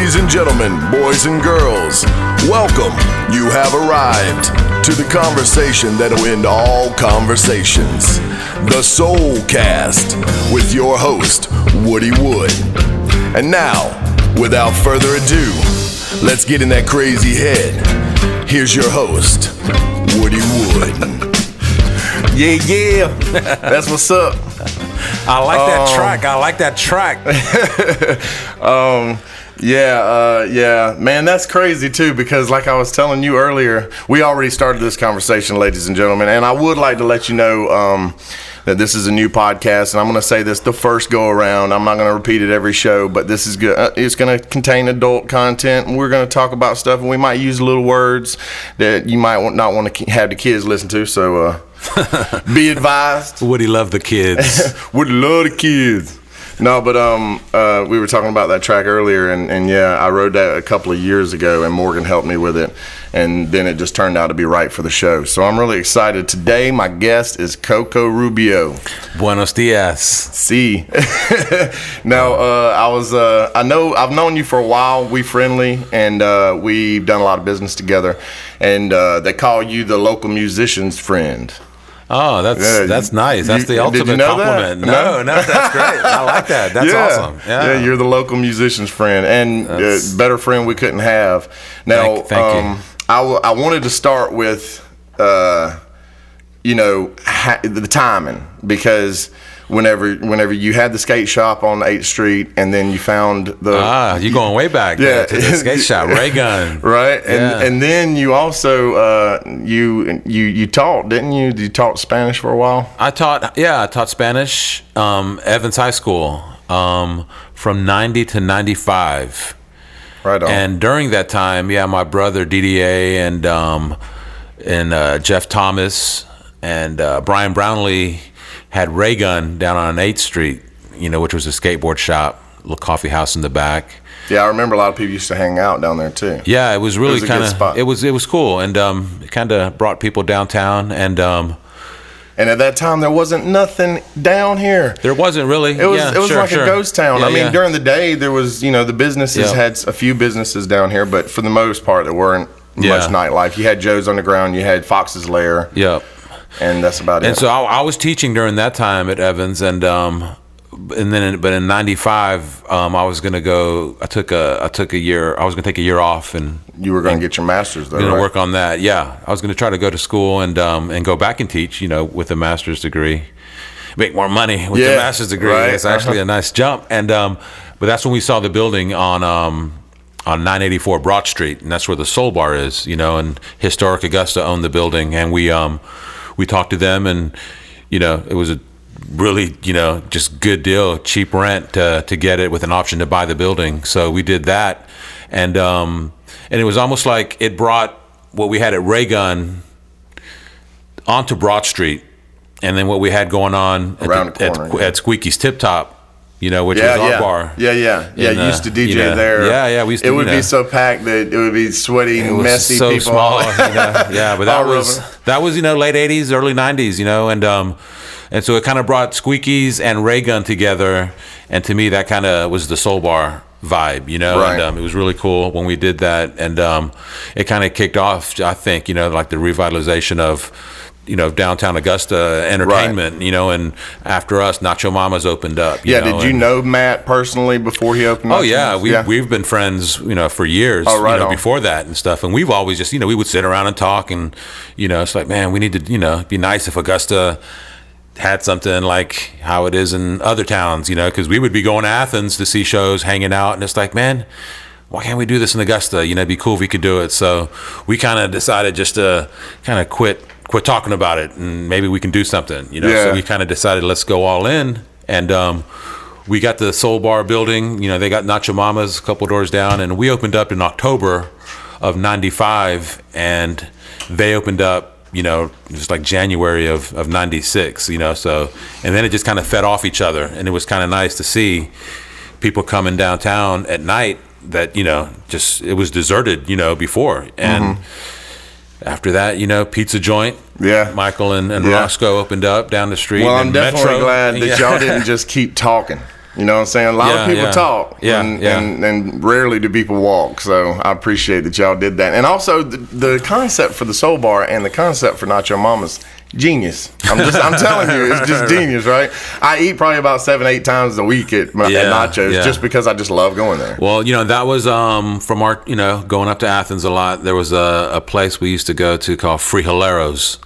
Ladies and gentlemen, boys and girls, welcome. You have arrived to the conversation that'll end all conversations. The Soul Cast with your host, Woody Wood. And now, without further ado, let's get in that crazy head. Here's your host, Woody Wood. Yeah. That's what's up. I like that track. Yeah, man, that's crazy too, because like I was telling you earlier, we already started this conversation, ladies and gentlemen, and I would like to let you know that this is a new podcast, and I'm going to say this the first go around. I'm not going to repeat it every show, but this is good. It's going to contain adult content, and we're going to talk about stuff, and we might use little words that you might not want to have the kids listen to, so be advised. Woody love the kids. Woody love the kids. No, but we were talking about that track earlier, and yeah, I wrote that a couple of years ago, and Morgan helped me with it, and then it just turned out to be right for the show. So I'm really excited. Today, my guest is Coco Rubio. Buenos dias. See. Now, I know I've known you for a while. We friendly, and we've done a lot of business together, and they call you the local musician's friend. Oh, that's nice. That's the ultimate compliment. No, that's great. I like that. That's awesome. Yeah, you're the local musician's friend, and better friend we couldn't have. Now, thank you. I wanted to start with, the timing, because whenever you had the skate shop on 8th Street, and then you found the... you're going way back to the skate shop, Ray Gun. Right, and then you also, you taught, didn't you? You taught Spanish for a while? I taught Spanish, Evans High School, from 90 to 95. Right on. And during that time, my brother DDA and Jeff Thomas and Brian Brownlee had Ray Gun down on 8th Street, which was a skateboard shop, little coffee house in the back. Yeah, I remember a lot of people used to hang out down there too. Yeah, it was really kind of, it was cool, and it kind of brought people downtown, and at that time there wasn't nothing down here. There wasn't really. It was like a ghost town. Yeah, during the day there was, the businesses had a few businesses down here, but for the most part there weren't much nightlife. You had Joe's Underground, you had Fox's Lair. Yep. And that's about it. And so I was teaching during that time at Evans, but in '95, I was gonna go. I took a year. I was gonna take a year off, and you were gonna get your master's, though. Gonna work on that. Yeah, I was gonna try to go to school and go back and teach. with a master's degree, make more money with the master's degree. Right. It's actually a nice jump. And but that's when we saw the building on 984 Broad Street, and that's where the Soul Bar is. And Historic Augusta owned the building, and we talked to them, and it was a really just good deal, cheap rent to get it with an option to buy the building. So we did that, and it was almost like it brought what we had at Ray Gun onto Broad Street, and then what we had going on at Squeaky's Tip Top. Which was our bar. Yeah. You used to DJ there. Yeah, we used to. It would be so packed that it would be sweaty, messy so people. Small, Yeah, but that was late '80s, early '90s, and so it kind of brought Squeaky's and Ray Gun together, and to me that kind of was the Soul Bar vibe, Right. And it was really cool when we did that, and it kind of kicked off, I think, like the revitalization of downtown Augusta entertainment, right. And after us, Nacho Mama's opened up. Did you know Matt personally before he opened up? Oh yeah, we've been friends, for years, before that and stuff. And we've always just, we would sit around and talk, and it's like, man, we need to, be nice if Augusta had something like how it is in other towns, because we would be going to Athens to see shows, hanging out, and it's like, man, why can't we do this in Augusta? It'd be cool if we could do it. So we kind of decided just to kind of quit talking about it, and maybe we can do something, So we kind of decided, let's go all in, and we got the Soul Bar building. They got Nacho Mama's a couple doors down, and we opened up in October of '95, and they opened up, just like January of '96, So, and then it just kind of fed off each other, and it was kind of nice to see people coming downtown at night that just it was deserted, before, and. Mm-hmm. After that, pizza joint. Yeah. Michael and Roscoe opened up down the street. Well, I'm definitely glad that y'all didn't just keep talking. You know what I'm saying? A lot of people talk, and rarely do people walk. So I appreciate that y'all did that. And also the concept for the Soul Bar and the concept for Nacho Mama's, genius. I'm telling you, it's just genius, right? I eat probably about 7-8 times a week at Nachos just because I just love going there. Well, that was from our, going up to Athens a lot. There was a place we used to go to called Frijoleros.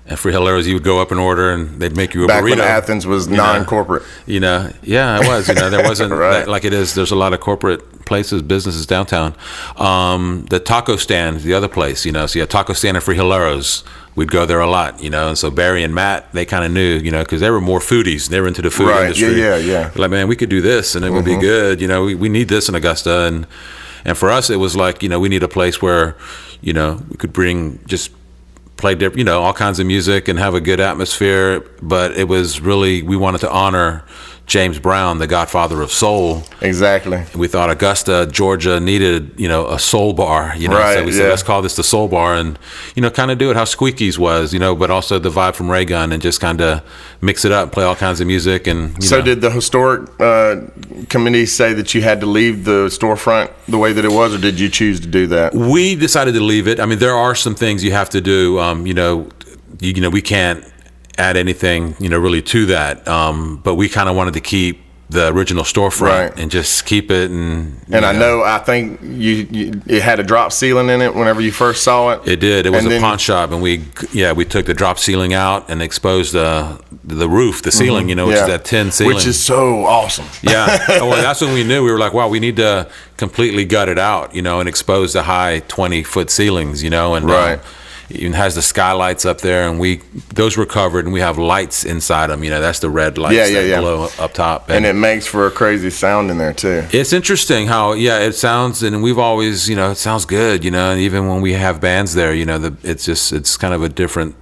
And Frijoleros, you would go up and order, and they'd make you a burrito. Back when Athens was non-corporate. It was. There wasn't right. Like it is. There's a lot of corporate places, businesses downtown. The taco stand, the other place. So you have taco stand and Frijoleros. We'd go there a lot, and so Barry and Matt, they kind of knew, because they were more foodies. They were into the food industry. Yeah. Like, man, we could do this, and it would be good. We need this in Augusta, and for us, it was like, we need a place where, we could play different, all kinds of music and have a good atmosphere. But it was really, we wanted to honor James Brown, the godfather of soul. Exactly. We thought Augusta, Georgia needed, a soul bar, So we said, let's call this the Soul Bar and, kind of do it how Squeaky's was, but also the vibe from Ray Gun and just kind of mix it up, play all kinds of music. And So did the historic committee say that you had to leave the storefront the way that it was, or did you choose to do that? We decided to leave it. I mean, there are some things you have to do, we can't add anything, really to that. But we kind of wanted to keep the original storefront and just keep it. And I think it had a drop ceiling in it whenever you first saw it. It did. It was a pawn shop, and we took the drop ceiling out and exposed the roof, the ceiling, which is that tin ceiling, which is so awesome. Yeah. Well, that's when we knew. We were like, wow, we need to completely gut it out, and expose the high 20-foot ceilings, and even has the skylights up there, and those were covered, and we have lights inside them. That's the red lights that glow up top, and it makes for a crazy sound in there too. It's interesting how it sounds, and we've always it sounds good, and even when we have bands there, it's kind of a different,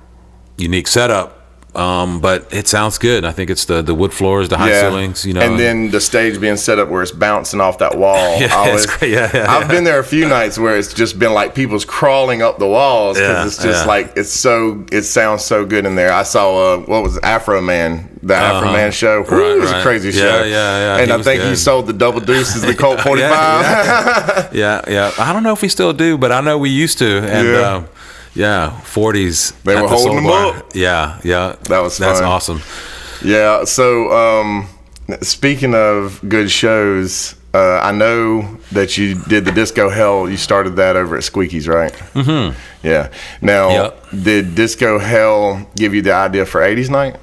unique setup. But it sounds good. I think it's the wood floors, the high ceilings, and then the stage being set up where it's bouncing off that wall. It's great. I've been there a few nights where it's just been like people's crawling up the walls because it's just like it sounds so good in there. I saw what was Afro Man, the Afro Man show. It was a crazy show. Yeah. And I think he sold the double deuces, the Colt 45. Yeah. I don't know if we still do, but I know we used to. And 40s. They were holding them up. Yeah. That was fun. That's awesome. Yeah. So, speaking of good shows, I know that you did the Disco Hell. You started that over at Squeaky's, right? Mm-hmm. Yeah. Now, did Disco Hell give you the idea for 80s Night?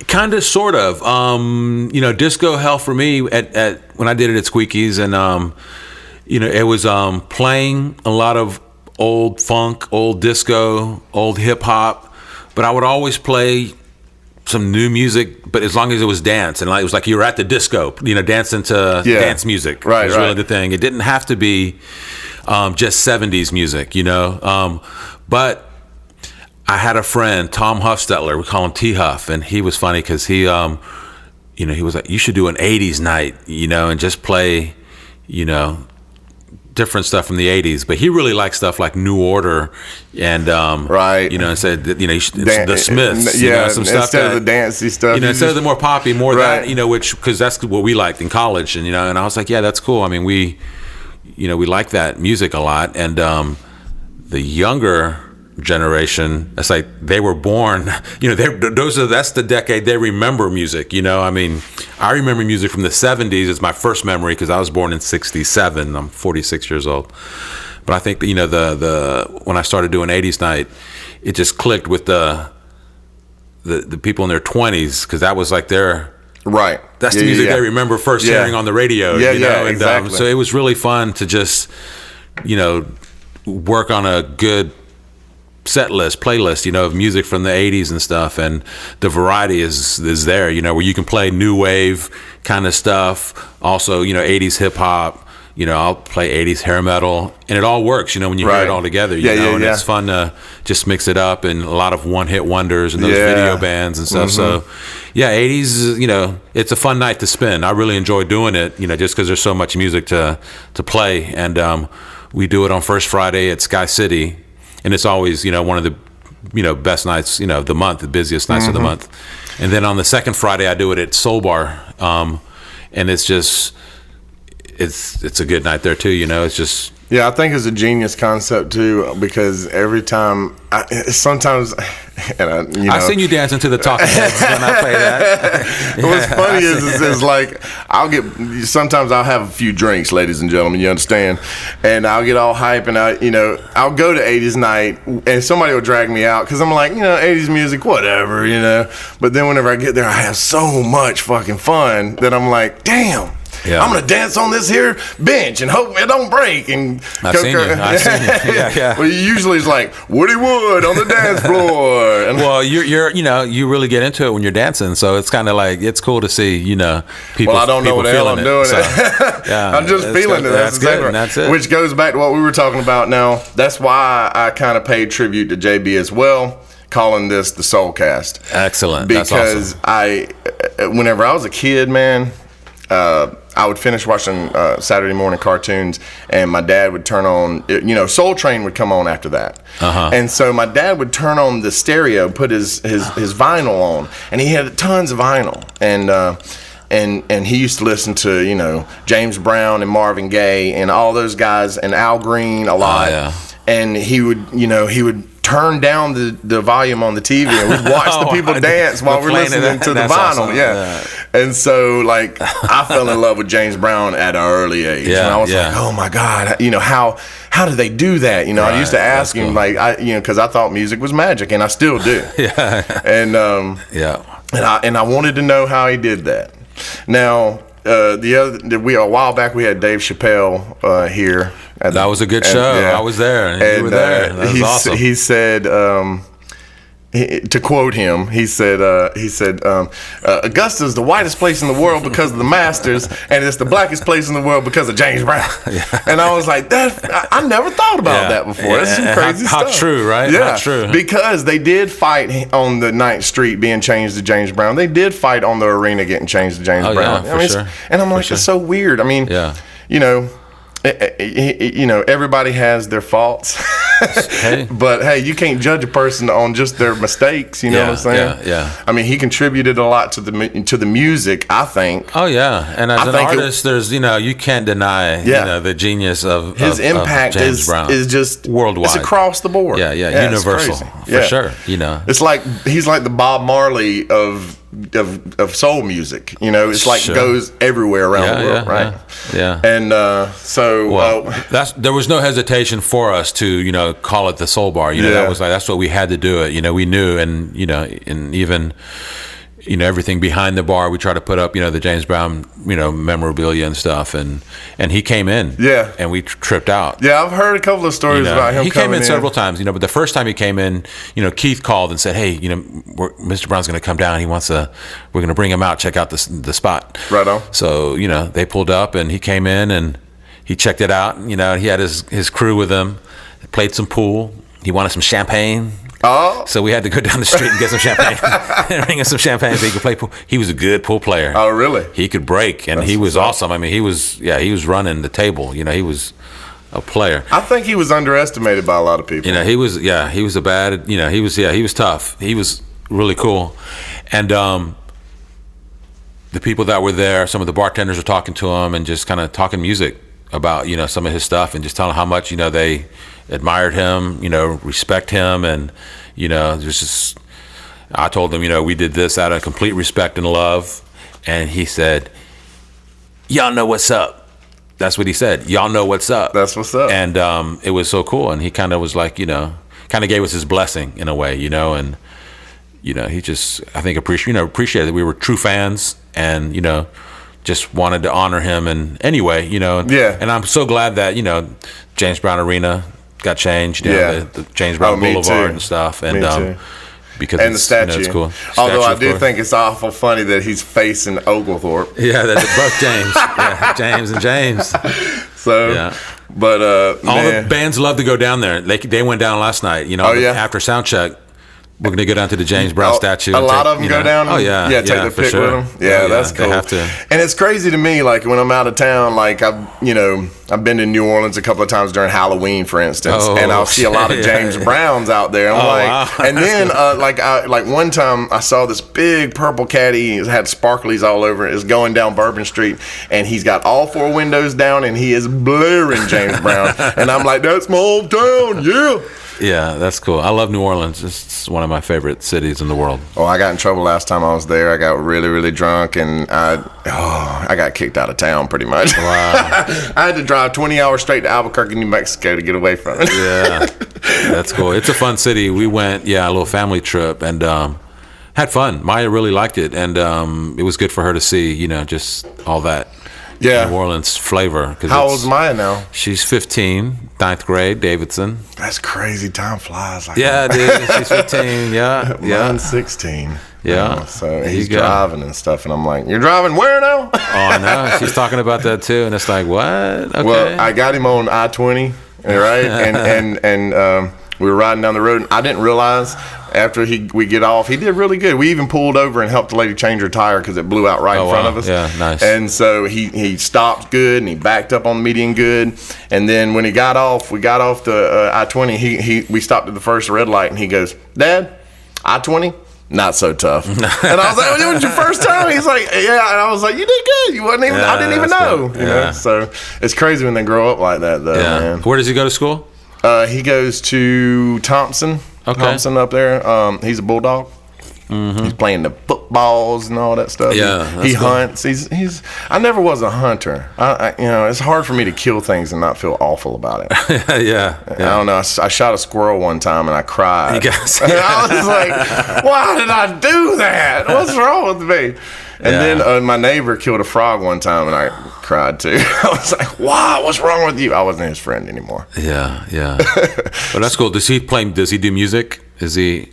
Kind of, sort of. Disco Hell for me at when I did it at Squeaky's, and it was playing a lot of old funk, old disco, old hip hop, but I would always play some new music, but as long as it was dance, and it was like you were at the disco, dancing to dance music. Right, was really the thing. It didn't have to be just 70s music, but I had a friend, Tom Huffstetler, we call him T Huff, and he was funny because he was like, you should do an 80s night, and just play, different stuff from the 80s, but he really liked stuff like New Order and and said that, you should, the Smiths, some stuff instead of the dancey stuff, instead of the more poppy, more that, which, because that's what we liked in college, and and I was like, yeah, that's cool. I mean, we like that music a lot, and the younger generation, it's like they were born, that's the decade they remember music. I mean, I remember music from the 70s as my first memory because I was born in 67. I'm 46 years old. But I think the when I started doing 80s Night, it just clicked with the people in their 20s, because that was like their that's the music they remember first hearing on the radio. Exactly. So it was really fun to just work on a good set list, playlist, of music from the 80s and stuff, and the variety is there, where you can play new wave kind of stuff, also, 80s hip hop, I'll play 80s hair metal, and it all works, when you hear it all together, and it's fun to just mix it up, and a lot of one-hit wonders and those video bands and stuff. So 80s, it's a fun night to spend. I really enjoy doing it, just because there's so much music to play, and we do it on First Friday at Sky City. And it's always, one of the, best nights, of the month, the busiest nights of the month. And then on the second Friday, I do it at Soul Bar, and it's just it's a good night there too. It's just. Yeah, I think it's a genius concept too, because every time, sometimes, I've seen you dancing to the Talking Heads when I play that. What's funny is like sometimes I'll have a few drinks, ladies and gentlemen, you understand, and I'll get all hype, and I'll go to 80s night, and somebody will drag me out because I'm like, 80s music, whatever, But then whenever I get there, I have so much fucking fun that I'm like, damn. Yeah. I'm gonna dance on this here bench and hope it don't break. And I've seen you. Yeah. Well, usually it's like Woody Wood on the dance floor. And well, you really get into it when you're dancing, so it's kind of like it's cool to see people. Well, I don't know what the hell I'm doing. So, yeah, I'm just feeling it. That's good. And that's it. Which goes back to what we were talking about. Now, that's why I kind of paid tribute to JB as well, calling this the Soulcast. Excellent. Because that's awesome. Whenever I was a kid, man. I would finish watching Saturday morning cartoons, and my dad would turn on, Soul Train would come on after that. Uh-huh. And so my dad would turn on the stereo, put his vinyl on, and he had tons of vinyl. And he used to listen to, James Brown and Marvin Gaye and all those guys, and Al Green a lot. Yeah. And he would turn down the volume on the TV and we'd watch the people dance while we're listening to the vinyl. Awesome. Yeah. And so, like, I fell in love with James Brown at an early age. Yeah, and I was like, oh my God, how do they do that? Right, I used to ask him, cool. Because I thought music was magic, and I still do. Yeah. And and I wanted to know how he did that. Now, a while back we had Dave Chappelle here. That was a good show. Yeah. I was there. And you were there. That was awesome. He said, to quote him, he said, Augusta is the whitest place in the world because of the Masters, and it's the blackest place in the world because of James Brown. Yeah. And I was like, I never thought about that before. That's some crazy stuff. How true, right? Yeah, how true. Because they did fight on the 9th Street being changed to James Brown. They did fight on the arena getting changed to James Brown. Yeah, sure. And I'm like, it's so weird. I mean, everybody has their faults. Hey. But hey, you can't judge a person on just their mistakes. You know what I'm saying? Yeah. I mean, he contributed a lot to the music, I think. Oh yeah, and as an artist, there's you can't deny the genius of his impact of James Brown is just worldwide. It's across the board. Yeah, universal for sure. It's like he's like the Bob Marley of soul music. It's like goes everywhere around the world, right? Yeah. And there was no hesitation for us to call it the Soul Bar. That was that's what we had to do it. We knew, and and even everything behind the bar, we try to put up the James Brown memorabilia and stuff, and he came in, and we tripped out. Yeah, I've heard a couple of stories about him. He came in several times, but the first time he came in, Keith called and said, hey, Mr. Brown's going to come down. We're going to bring him out, check out the spot. Right on. So they pulled up, and he came in and he checked it out. He had his crew with him, played some pool. He wanted some champagne. Oh. So we had to go down the street and get some champagne and bring him some champagne so he could play pool. He was a good pool player. Oh, really? He could break, and he was awesome. I mean, he was running the table. He was a player. I think he was underestimated by a lot of people. He was a bad, he was tough. He was really cool. And the people that were there, some of the bartenders were talking to him and just kind of talking music about, some of his stuff, and just telling how much, they admired him, respect him, and just I told them, we did this out of complete respect and love, and he said, y'all know what's up. That's what he said. Y'all know what's up. That's what's up. And it was so cool, and he kind of was like, kind of gave us his blessing in a way, and he just, I think, appreciated that we were true fans, and just wanted to honor him in any way, And I'm so glad that James Brown Arena got changed, the James Brown Boulevard and stuff, and because and the statue, it's cool. Although I do think it's awful funny that he's facing Oglethorpe. Yeah, that's both James, James and James. So, but all the bands love to go down there. They went down last night. After sound check. We're gonna go down to the James Brown statue. A lot of them go down. Oh yeah, take the pic with them. Yeah, that's cool. They have to. And it's crazy to me, like when I'm out of town, like I've been to New Orleans a couple of times during Halloween, for instance, and I'll see a lot of James Browns out there. I'm wow. And then like one time I saw this big purple caddy. It had sparklies all over it. It's going down Bourbon Street, and he's got all 4 windows down, and he is blaring James Brown. And I'm like, that's my hometown, yeah. Yeah, that's cool. I love New Orleans. It's one of my favorite cities in the world. Oh, I got in trouble last time I was there. I got really, really drunk, and I got kicked out of town pretty much. Wow. I had to drive 20 hours straight to Albuquerque, New Mexico to get away from it. Yeah, that's cool. It's a fun city. We went, a little family trip, and had fun. Maya really liked it, and it was good for her to see, just all that. Yeah. New Orleans flavor. How old's Maya now? She's 15, 9th grade, Davidson. That's crazy. Time flies. Dude. She's 15. Yeah. Mine's 16. Yeah. So he's driving and stuff, and I'm like, you're driving where now? Oh, no. She's talking about that, too. And it's like, what? Okay. Well, I got him on I-20, right? and we were riding down the road, and I didn't realize after we get off, he did really good. We even pulled over and helped the lady change her tire because it blew out right in front of us. Yeah, nice. And so he stopped good, and he backed up on the median good. And then when we got off the I-20, we stopped at the first red light, and he goes, Dad, I-20? Not so tough. And I was like, it was your first time? He's like, yeah. And I was like, you did good. You wasn't even. I didn't even know. Cool. You know? So it's crazy when they grow up like that, though, man. Where does he go to school? He goes to Thompson. Okay. Thompson up there. He's a bulldog. Mm-hmm. He's playing the footballs and all that stuff. Yeah, he hunts. He's. I never was a hunter. It's hard for me to kill things and not feel awful about it. yeah. I don't know. I shot a squirrel one time and I cried. I was like, why did I do that? What's wrong with me? And then my neighbor killed a frog one time, and I cried too. I was like, "Wow, what's wrong with you?" I wasn't his friend anymore. Yeah. Well, that's cool. Does he do music? Is he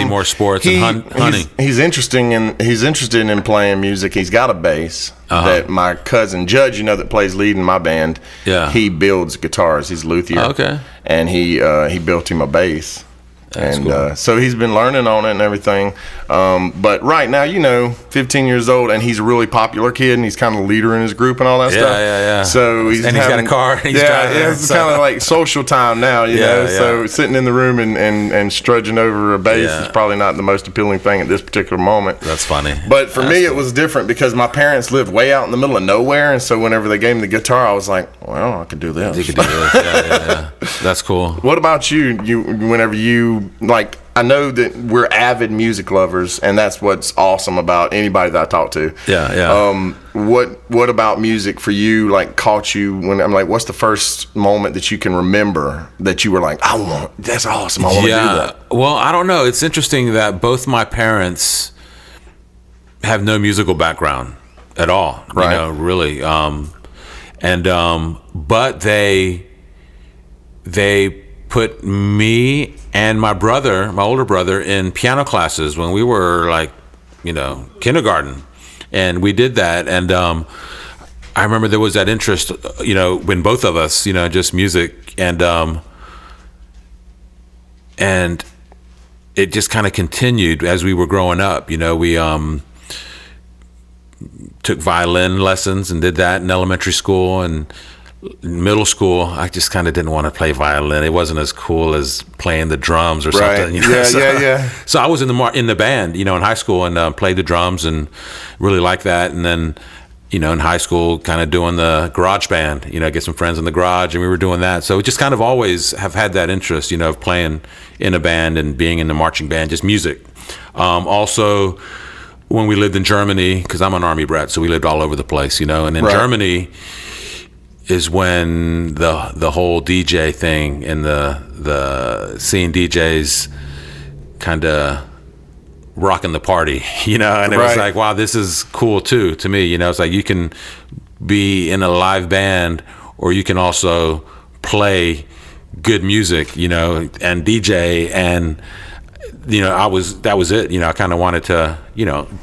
more sports and hunting? He's interested in playing music. He's got a bass that my cousin Judge, that plays lead in my band. Yeah. He builds guitars. He's luthier. Okay. And he built him a bass. That's and cool. So he's been learning on it and everything. But right now, 15 years old, and he's a really popular kid, and he's kind of the leader in his group and all that stuff. Yeah. So he's got a car. And he's driving. It's kind of like social time now, you know. So sitting in the room and strudging over a bass is probably not the most appealing thing at this particular moment. That's funny. But for me, it was different because my parents lived way out in the middle of nowhere, and so whenever they gave me the guitar, I was like, well, I could do this. You could do this. Yeah. That's cool. What about you? Whenever you like. I know that we're avid music lovers, and that's what's awesome about anybody that I talk to. Yeah. What about music for you, like, caught you when I'm like, what's the first moment that you can remember that you were like, that's awesome, I want to do that? Well, I don't know. It's interesting that both my parents have no musical background at all, right. Really. But they put me and my older brother, in piano classes when we were like, kindergarten. And we did that. And I remember there was that interest, when both of us, just music. And it just kind of continued as we were growing up. We took violin lessons and did that in elementary school, and middle school, I just kind of didn't want to play violin. It wasn't as cool as playing the drums or something. Yeah. So I was in the band, in high school, and played the drums and really liked that. And then, in high school, kind of doing the garage band, get some friends in the garage, and we were doing that. So just kind of always have had that interest, of playing in a band and being in the marching band, just music. Also, when we lived in Germany, because I'm an Army brat, so we lived all over the place, and in Germany is when the whole DJ thing and the seeing DJs kind of rocking the party, and it was like, wow, this is cool too to me. It's like you can be in a live band, or you can also play good music, and DJ, and that was it. I kind of wanted to,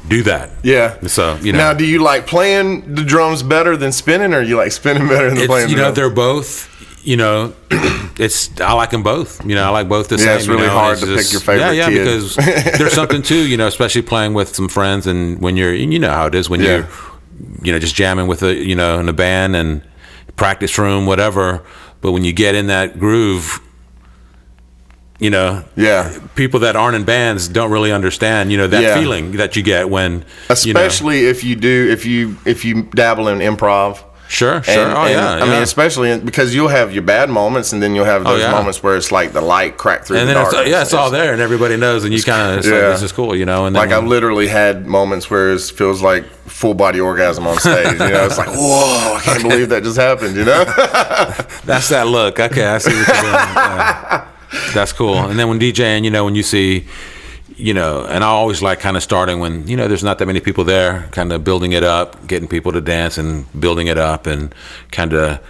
do that. Yeah. So, Now, do you like playing the drums better than spinning, or you like spinning better than playing the drums? They're both, you know, I like them both. You know, I like both the same. Yeah, it's really hard to pick your favorite kid. Because there's something too, you know, especially playing with some friends, and when you're, you know how it is when you're, you know, just jamming with in a band and practice room, whatever. But when you get in that groove, you know, people that aren't in bands don't really understand, you know, that feeling that you get when, especially if you dabble in improv. Sure. I mean, especially because you'll have your bad moments, and then you'll have those moments where it's like the light cracked through the darkness. It's all there, and everybody knows, and you kind of, like, this is cool, you know. And then, like, I've literally had moments where it feels like full body orgasm on stage. You know, it's like, whoa, I can't believe that just happened. You know, that's that look. Okay, I see what you're doing. That's cool. And then when DJing, you know, when you see, you know, and I always like kind of starting when, you know, there's not that many people there, kind of building it up, getting people to dance and building it up and kind of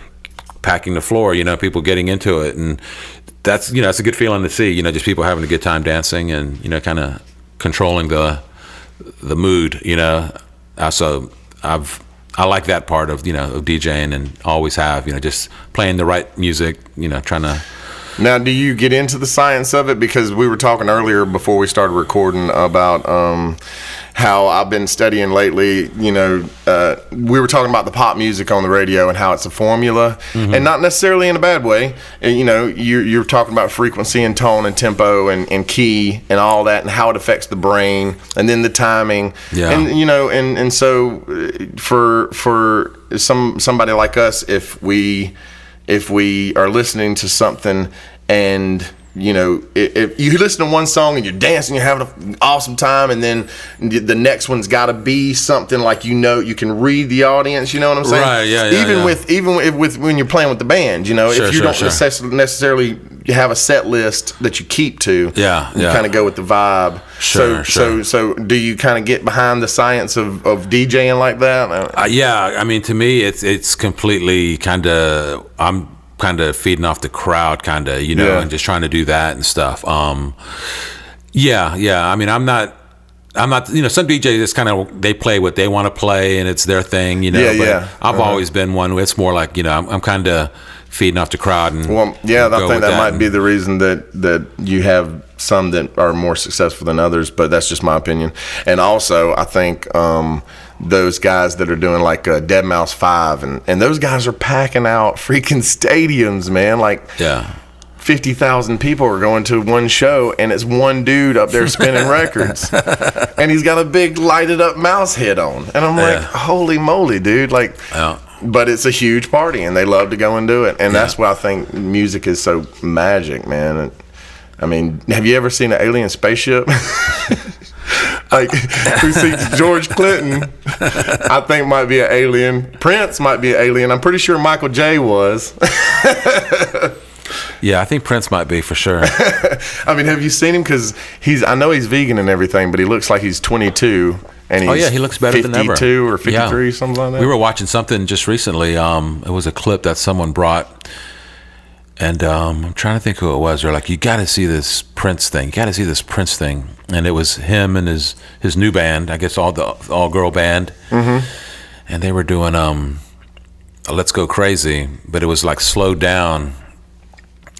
packing the floor, you know, people getting into it. And that's, you know, it's a good feeling to see, you know, just people having a good time dancing and, you know, kind of controlling the mood, you know. So I like that part of, you know, of DJing, and always have, you know, just playing the right music, you know, trying to. Now, do you get into the science of it? Because we were talking earlier before we started recording about how I've been studying lately. You know, we were talking about the pop music on the radio and how it's a formula, and not necessarily in a bad way. And, you know, you're talking about frequency and tone and tempo and key and all that, and how it affects the brain, and then the timing. Yeah. And, you know, and so for somebody like us, if we are listening to something, and, you know, if you listen to one song and you're dancing, you're having an awesome time, and then the next one's got to be something like, you know, you can read the audience. You know what I'm saying? Right. Yeah. Even with when you're playing with the band, you know, if you don't necessarily have a set list that you keep to, you kind of go with the vibe. So do you kind of get behind the science of DJing like that? I mean, to me, it's completely kind of, I'm kind of feeding off the crowd, kind of, you know, and just trying to do that and stuff. I mean, I'm not, you know, some DJs just kind of, they play what they want to play and it's their thing, you know. But I've always been one where it's more like, you know, I'm kind of feeding off the crowd. And I think that might be the reason that you have some that are more successful than others, but that's just my opinion. And also, I think those guys that are doing like Dead Mouse 5, and those guys are packing out freaking stadiums, man. Like 50,000 people are going to one show, and it's one dude up there spinning records, and he's got a big lighted up mouse head on, and I'm like, holy moly, dude! Like. But it's a huge party, and they love to go and do it, and that's why I think music is so magic, man. I mean, have you ever seen an alien spaceship? Like, who sees George Clinton? I think might be an alien. Prince might be an alien. I'm pretty sure Michael J. was. Yeah, I think Prince might be for sure. I mean, have you seen him? Because I know he's vegan and everything, but he looks like he's 22. And he looks better than ever. 52 or 53, something like that. We were watching something just recently. It was a clip that someone brought, and I'm trying to think who it was. They're like, you got to see this Prince thing. You got to see this Prince thing. And it was him and his new band, I guess all girl band, and they were doing Let's Go Crazy, but it was like slowed down.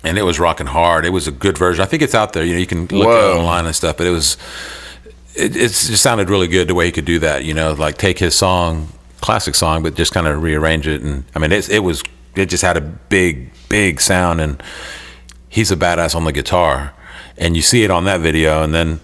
And it was rocking hard. It was a good version. I think it's out there. You know, you can look at it online and stuff. But it just sounded really good the way he could do that. You know, like take his song, classic song, but just kind of rearrange it. And I mean, it just had a big sound. And he's a badass on the guitar. And you see it on that video. And then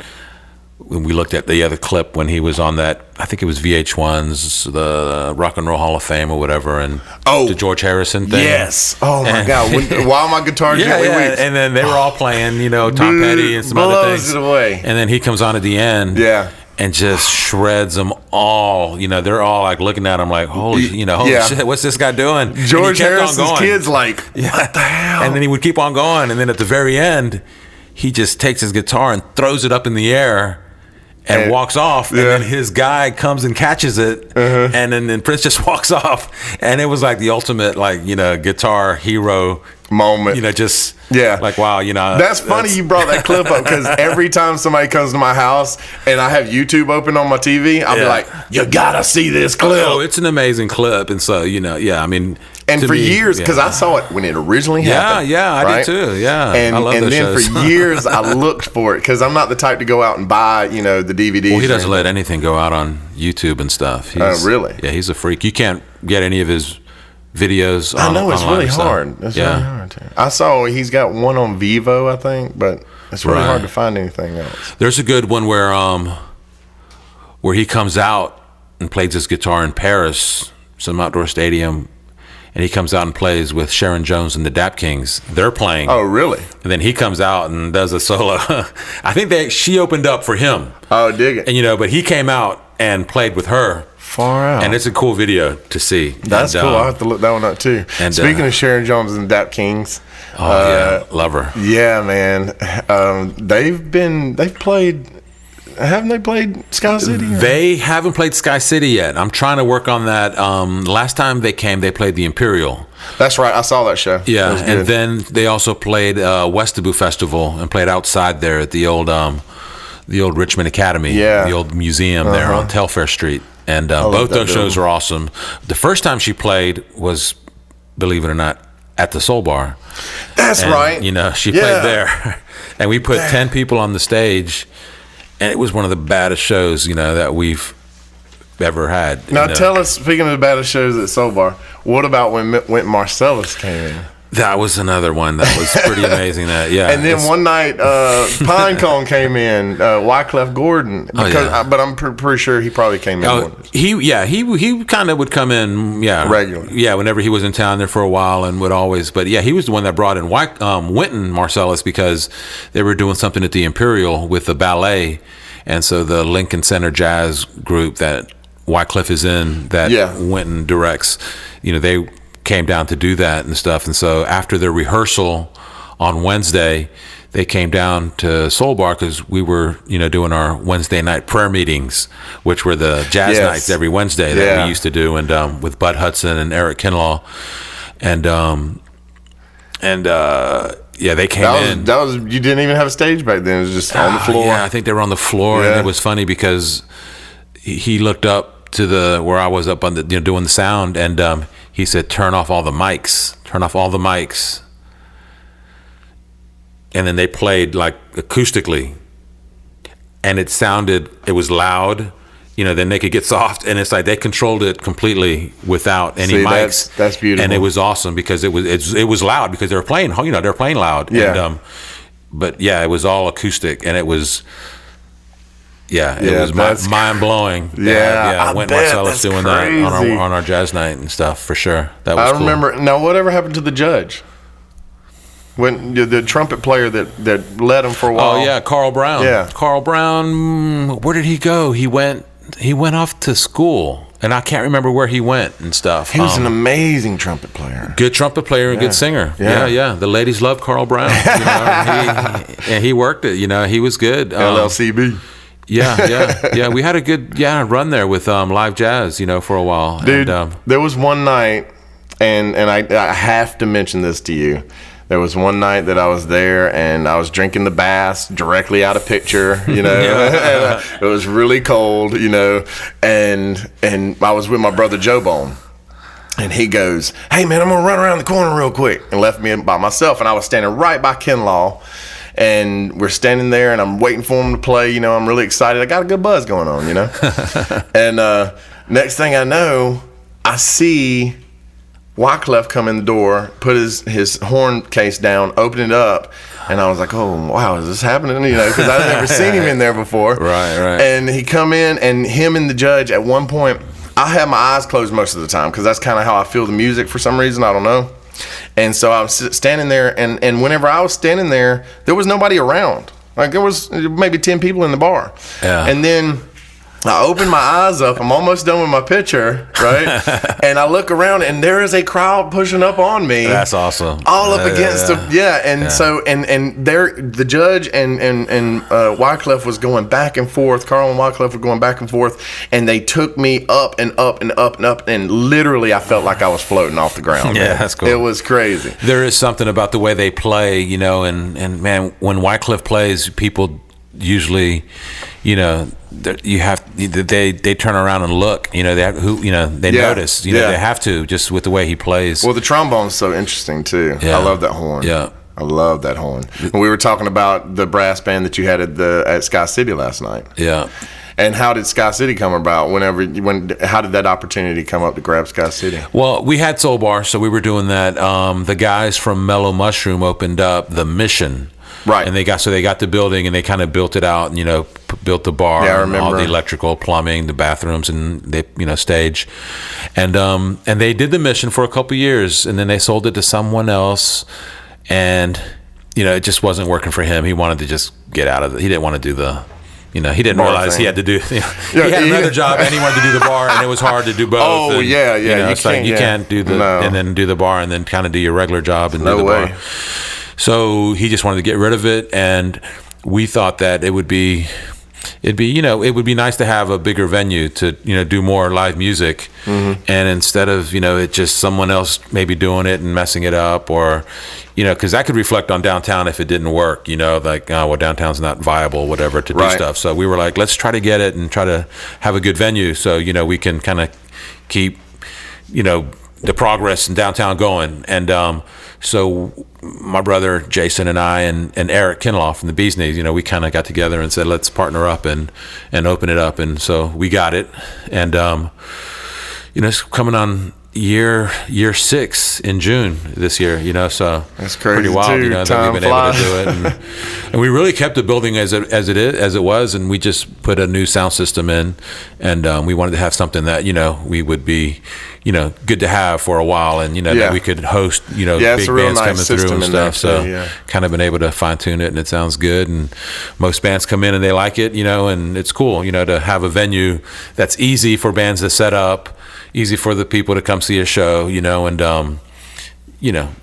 when we looked at the other clip when he was on that, I think it was VH1's the Rock and Roll Hall of Fame or whatever, and the George Harrison thing. Yes. Oh my God. While my guitar gently weeps. And then they were all playing, you know, Tom Petty and some other things. Blows it away. And then he comes on at the end. Yeah. And just shreds them all. You know, they're all like looking at him like, holy shit, what's this guy doing? George Harrison's kids like, what the hell? And then he would keep on going. And then at the very end, he just takes his guitar and throws it up in the air and walks off, and then his guy comes and catches it, and then Prince just walks off, and it was like the ultimate, like, you know, guitar hero moment. You know, just like, wow, you know. That's funny you brought that clip up, because every time somebody comes to my house and I have YouTube open on my TV, I'll be like, you gotta see this clip. Oh, it's an amazing clip, and so, you know, I mean, And for years, because I saw it when it originally happened. Yeah, I did too. Yeah, and I love and those then shows. for years I looked for it because I'm not the type to go out and buy the DVDs. Well, he doesn't let anything go out on YouTube and stuff. Oh, really? Yeah, he's a freak. You can't get any of his videos. I know it's really hard. It's really hard. I saw he's got one on Vivo, I think, but it's really hard to find anything else. There's a good one where he comes out and plays his guitar in Paris, some outdoor stadium, and he comes out and plays with Sharon Jones and the Dap Kings. They're playing. Oh, really? And then he comes out and does a solo. I think she opened up for him. Oh, dig it. And but he came out and played with her. Far out. And it's a cool video to see. That's cool. I'll have to look that one up too. And speaking of Sharon Jones and the Dap Kings. Oh, yeah. Love her. Yeah, man. Haven't they played Sky City? They haven't played Sky City yet. I'm trying to work on that. Last time they came, they played the Imperial. That's right. I saw that show. Yeah, and then they also played Westaboo Festival and played outside there at the old Richmond Academy, the old museum there on Telfair Street. And both those shows are awesome. The first time she played was, believe it or not, at the Soul Bar. That's right. She played there. And we put 10 people on the stage. And it was one of the baddest shows, that we've ever had. Now tell us, speaking of the baddest shows at Soul Bar, what about when Marcellus came in? That was another one that was pretty amazing. And then one night, Pinecone came in, Wyclef Gordon. But I'm pretty sure he probably came in. He kind of would come in, regularly. Yeah, whenever he was in town there for a while and would always. But yeah, he was the one that brought in Wynton Marcellus because they were doing something at the Imperial with the ballet, and so the Lincoln Center Jazz group that Wyclef is in, that Wynton directs, they came down to do that and stuff. And so after the rehearsal on Wednesday, they came down to Soul Bar because we were, doing our Wednesday night prayer meetings, which were the jazz nights every Wednesday that we used to do, and with Bud Hudson and Eric Kinlaw, and they came in. That was you didn't even have a stage back then; it was just on the floor. Yeah, I think they were on the floor, and it was funny because he looked up to where I was up on the doing the sound, and he said, turn off all the mics. And then they played like acoustically. And it was loud, then they could get soft. And it's like they controlled it completely without any mics. That's beautiful. And it was awesome because it was loud because they were playing, they're playing loud. Yeah. And, but yeah, it was all acoustic, and it was... it was mind blowing. Wynton Marcellus doing crazy. That on our jazz night and stuff for sure. That was cool. Remember. Now, whatever happened to the judge? When the trumpet player that led him for a while? Oh yeah, Carl Brown. Yeah, Carl Brown. Where did he go? He went off to school, and I can't remember where he went and stuff. He was an amazing trumpet player. Good trumpet player and good singer. Yeah. The ladies loved Carl Brown. And he worked it. He was good. LLCB. Yeah. We had a good run there with live jazz, for a while. Dude, and, there was one night, and I have to mention this to you. There was one night that I was there, and I was drinking the Bass directly out of pitcher, It was really cold, and I was with my brother Joe Bone. And he goes, hey, man, I'm going to run around the corner real quick, and left me by myself. And I was standing right by Kinlaw. And we're standing there, and I'm waiting for him to play. I'm really excited. I got a good buzz going on, And next thing I know, I see Wyclef come in the door, put his horn case down, open it up, and I was like, oh, wow, is this happening? Because I'd never seen him in there before. Right. And he come in, and him and the judge, at one point, I have my eyes closed most of the time because that's kind of how I feel the music for some reason. I don't know. And so I was standing there, and whenever I was standing there, there was nobody around. Like there was maybe 10 people in the bar. Yeah. And then I open my eyes up. I'm almost done with my picture, right? And I look around, and there is a crowd pushing up on me. That's awesome. All up against So there, the judge and Wyclef was going back and forth. Carl and Wyclef were going back and forth, and they took me up and up and up and up, and literally I felt like I was floating off the ground. Yeah, that's cool. It was crazy. There is something about the way they play, and man, when Wyclef plays, people usually, you know, they turn around and look. You know, they notice. You know, they have to, just with the way he plays. Well, the trombone's so interesting too. Yeah. I love that horn. Yeah. I love that horn. And we were talking about the brass band that you had at Sky City last night. Yeah. And how did Sky City come about? How did that opportunity come up to grab Sky City? Well, we had Soul Bar, so we were doing that. The guys from Mellow Mushroom opened up the Mission, right? And they got the building, and they kind of built it out, and built the bar, and all the electrical, plumbing, the bathrooms, and they stage, and they did the Mission for a couple years, and then they sold it to someone else, and it just wasn't working for him. He wanted to just get out of it. He didn't want to do the. He didn't realize he had to do. He had another job, and he wanted to do the bar, and it was hard to do both. Oh, and, yeah. You can't do and then do the bar, and then kind of do your regular job and do the bar. So he just wanted to get rid of it, and we thought that it would be nice to have a bigger venue to do more live music, and instead of it just someone else maybe doing it and messing it up, or because that could reflect on downtown if it didn't work, like downtown's not viable, whatever, to do stuff. So we were like, let's try to get it and try to have a good venue so we can kind of keep the progress in downtown going. And so my brother Jason and I and Eric Kinlaw from the Bee's Knees, we kind of got together and said, let's partner up and open it up. And so we got it. And, it's coming on year 6 in June this year, so that's crazy, pretty wild, too. That we've been able to do it. And we really kept the building as it was. And we just put a new sound system in, and we wanted to have something that, we would be, good to have for a while, and that we could host big bands coming through and stuff. So kind of been able to fine tune it, and it sounds good, and most bands come in and they like it, and it's cool to have a venue that's easy for bands to set up, easy for the people to come see a show, and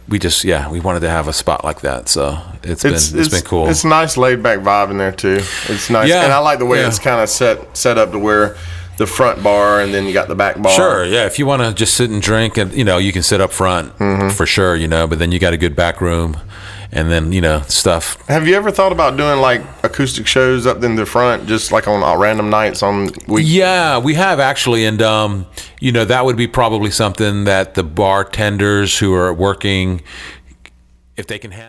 we just we wanted to have a spot like that. So it's been cool. It's a nice laid back vibe in there too. It's nice, and I like the way it's kind of set up to where the front bar, and then you got the back bar. Sure, yeah. If you want to just sit and drink, and you can sit up front for sure, but then you got a good back room, and then stuff. Have you ever thought about doing like acoustic shows up in the front, just like on random nights on week? Yeah, we have actually, and that would be probably something that the bartenders who are working, if they can handle.